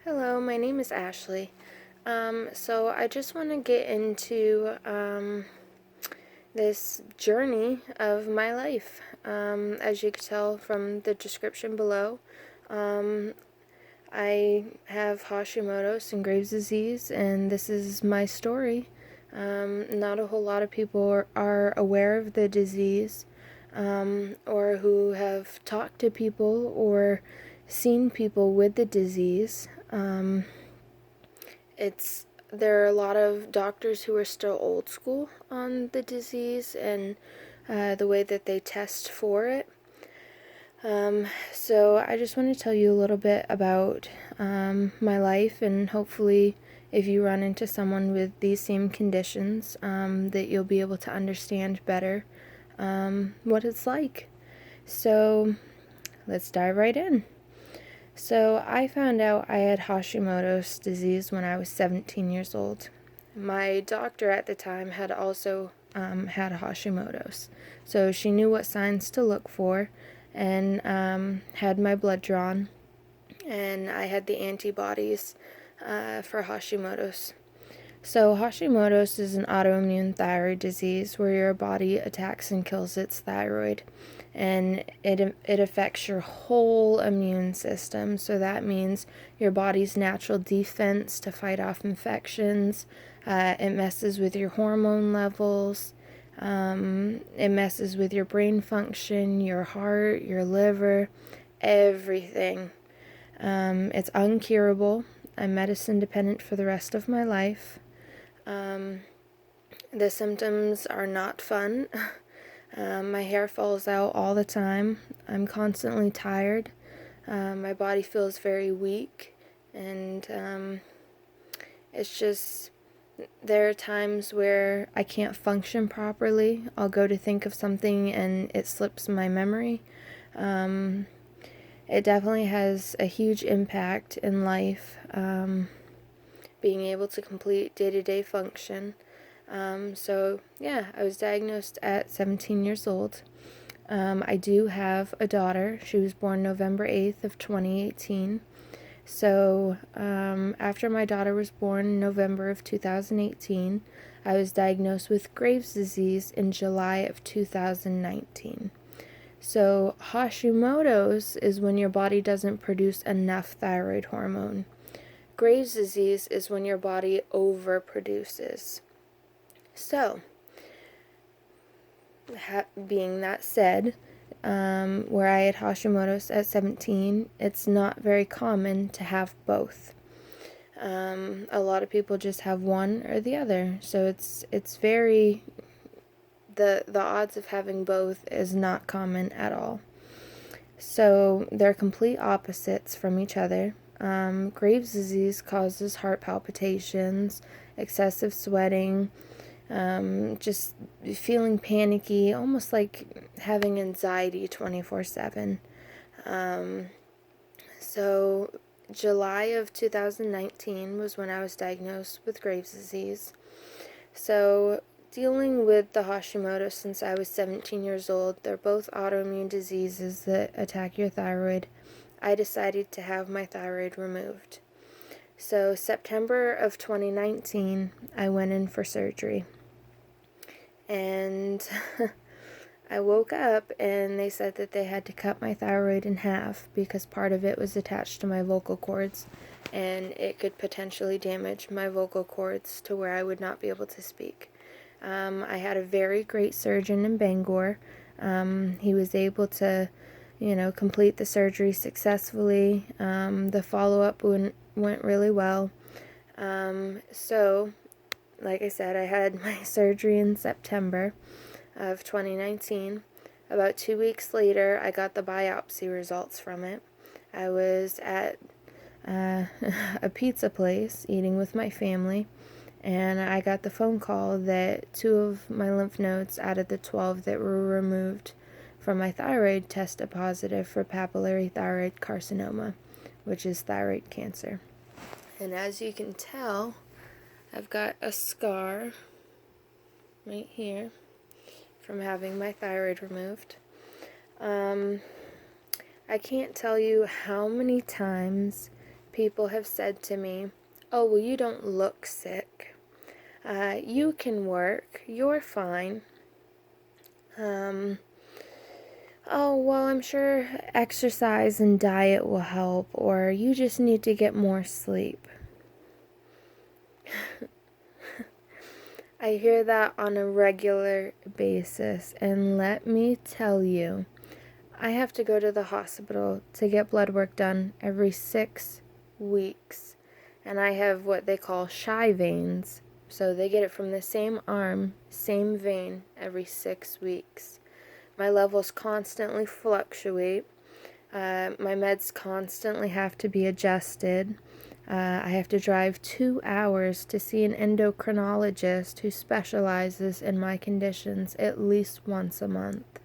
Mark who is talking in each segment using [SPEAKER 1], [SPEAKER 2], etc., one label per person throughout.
[SPEAKER 1] Hello, my name is Ashley. So I just want to get into this journey of my life. As you can tell from the description below, um, I have Hashimotos and Graves' disease, and this is my story. Not a whole lot of people are aware of the disease, or who have talked to people or seen people with the disease. It's There are a lot of doctors who are still old school on the disease and the way that they test for it. So I just want to tell you a little bit about my life, and hopefully if you run into someone with these same conditions, that you'll be able to understand better what it's like. So let's dive right in. So I found out I had Hashimoto's disease when I was 17 years old. My doctor at the time had also had Hashimoto's, so she knew what signs to look for, and had my blood drawn, and I had the antibodies for Hashimoto's. So Hashimoto's is an autoimmune thyroid disease where your body attacks and kills its thyroid, and it affects your whole immune system. So that means your body's natural defense to fight off infections. It messes with your hormone levels. It messes with your brain function, your heart, your liver, everything. It's uncurable. I'm medicine dependent for the rest of my life. The symptoms are not fun. My hair falls out all the time. I'm constantly tired. My body feels very weak, and it's just, there are times where I can't function properly. I'll go to think of something and it slips my memory. It definitely has a huge impact in life, being able to complete day-to-day function. So yeah, I was diagnosed at 17 years old. I do have a daughter. She was born November 8th of 2018. So after my daughter was born in November of 2018, I was diagnosed with Graves' disease in July of 2019. So Hashimoto's is when your body doesn't produce enough thyroid hormone. Graves' disease is when your body overproduces. So, being that said, where I had Hashimoto's at 17, it's not very common to have both. A lot of people just have one or the other, so it's very, the odds of having both is not common at all. So they're complete opposites from each other. Graves' disease causes heart palpitations, excessive sweating, just feeling panicky, almost like having anxiety 24/7. So July of 2019 was when I was diagnosed with Graves' disease. So dealing with the Hashimoto since I was 17 years old, they're both autoimmune diseases that attack your thyroid. I decided to have my thyroid removed. So September of 2019, I went in for surgery. And I woke up and they said that they had to cut my thyroid in half because part of it was attached to my vocal cords, and it could potentially damage my vocal cords to where I would not be able to speak. I had a very great surgeon in Bangor. He was able to, complete the surgery successfully. The follow-up went really well. So, like I said, I had my surgery in September of 2019. About 2 weeks later, I got the biopsy results from it. I was at a pizza place eating with my family, and I got the phone call that 2 of my lymph nodes out of the 12 that were removed from my thyroid tested positive for papillary thyroid carcinoma, which is thyroid cancer. And as you can tell, I've got a scar right here from having my thyroid removed. I can't tell you how many times people have said to me, "Oh, well, you don't look sick. You can work. You're fine. Oh, well, I'm sure exercise and diet will help, or you just need to get more sleep." I hear that on a regular basis, and let me tell you, I have to go to the hospital to get blood work done every 6 weeks, and I have what they call shy veins, so they get it from the same arm, same vein, every 6 weeks. My levels constantly fluctuate. My meds constantly have to be adjusted. I have to drive 2 hours to see an endocrinologist who specializes in my conditions at least once a month.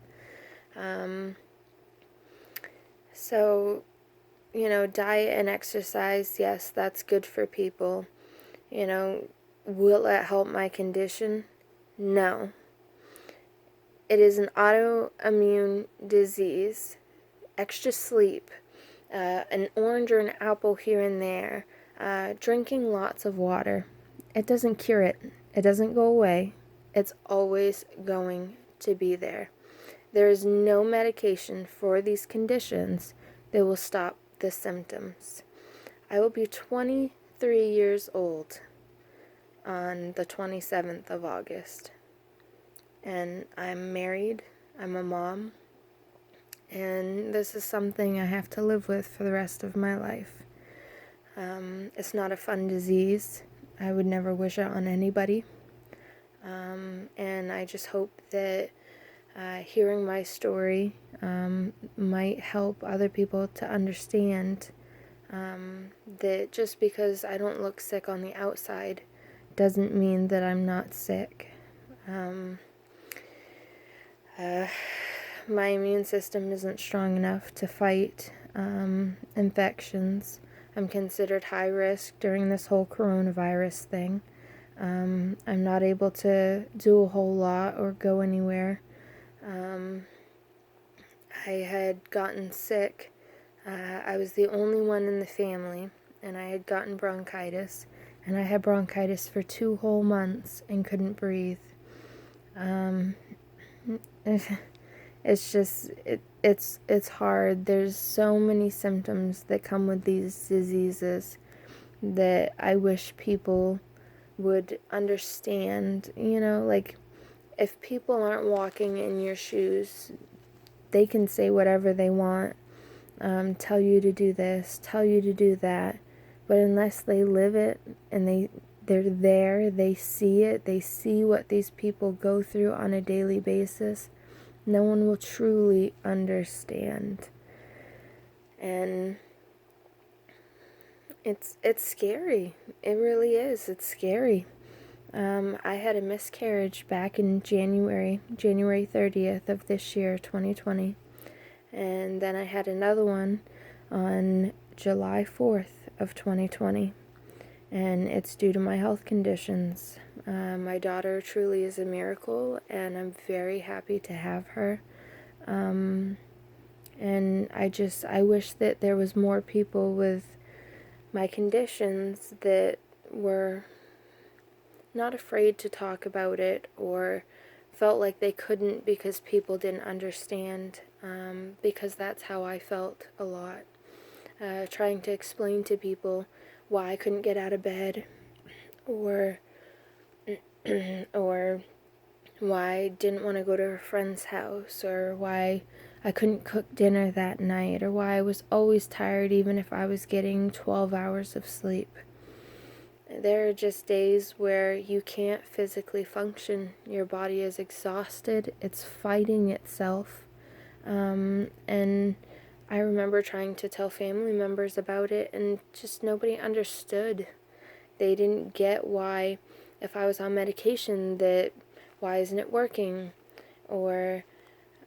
[SPEAKER 1] So, diet and exercise, yes, that's good for people. Will it help my condition? No. It is an autoimmune disease. Extra sleep, an orange or an apple here and there, drinking lots of water. It doesn't cure it. It doesn't go away. It's always going to be there. There is no medication for these conditions that will stop the symptoms. I will be 23 years old on the 27th of August. And I'm married. I'm a mom. And this is something I have to live with for the rest of my life. It's not a fun disease. I would never wish it on anybody. And I just hope that hearing my story might help other people to understand that just because I don't look sick on the outside doesn't mean that I'm not sick. My immune system isn't strong enough to fight infections. I'm considered high risk during this whole coronavirus thing. I'm not able to do a whole lot or go anywhere. I had gotten sick. I was the only one in the family, and I had gotten bronchitis. And I had bronchitis for 2 whole months and couldn't breathe. It's just, it's hard. There's so many symptoms that come with these diseases that I wish people would understand. Like, if people aren't walking in your shoes, they can say whatever they want, tell you to do this, tell you to do that, but unless they live it and they're there, they see it, they see what these people go through on a daily basis, no one will truly understand. And it's scary. It really is. It's scary. I had a miscarriage back in January 30th of this year, 2020. And then I had another one on July 4th of 2020. And it's due to my health conditions. My daughter truly is a miracle, and I'm very happy to have her. And I wish that there was more people with my conditions that were not afraid to talk about it or felt like they couldn't because people didn't understand, because that's how I felt a lot. Trying to explain to people why I couldn't get out of bed, or or why I didn't want to go to a friend's house, or why I couldn't cook dinner that night, or why I was always tired even if I was getting 12 hours of sleep. There are just days where you can't physically function. Your body is exhausted. It's fighting itself. And I remember trying to tell family members about it, and just nobody understood. They didn't get why, if I was on medication, why isn't it working? Or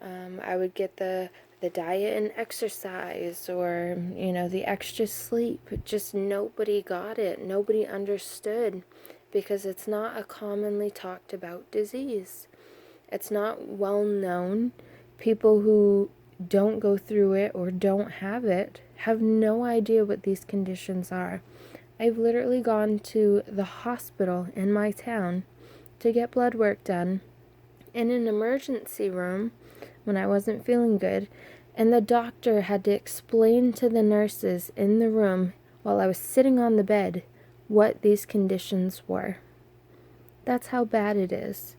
[SPEAKER 1] I would get the diet and exercise, or the extra sleep. Just nobody got it. Nobody understood, because it's not a commonly talked about disease. It's not well known. People who don't go through it or don't have it have no idea what these conditions are. I've literally gone to the hospital in my town to get blood work done in an emergency room when I wasn't feeling good, and the doctor had to explain to the nurses in the room while I was sitting on the bed what these conditions were. That's how bad it is.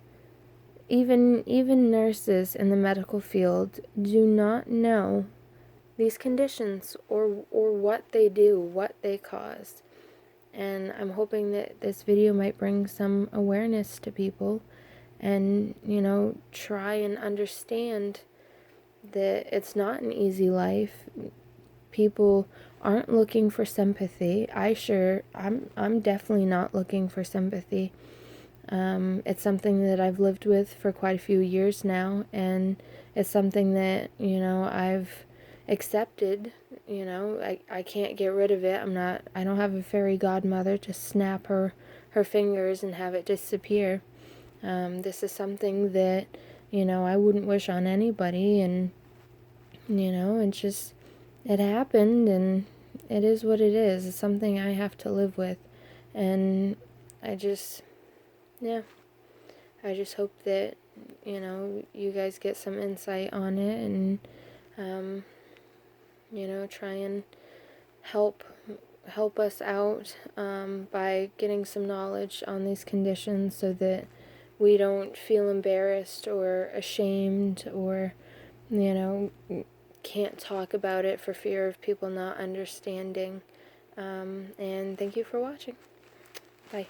[SPEAKER 1] Even nurses in the medical field do not know these conditions or what they do, what they cause. And I'm hoping that this video might bring some awareness to people and, try and understand that it's not an easy life. People aren't looking for sympathy. I'm definitely not looking for sympathy. It's something that I've lived with for quite a few years now, and it's something that, I've accepted. I can't get rid of it. I don't have a fairy godmother to snap her fingers and have it disappear. This is something that, I wouldn't wish on anybody, and, it happened, and it is what it is. It's something I have to live with, and yeah, I just hope that, you guys get some insight on it, and, try and help us out by getting some knowledge on these conditions so that we don't feel embarrassed or ashamed or, can't talk about it for fear of people not understanding. And thank you for watching. Bye.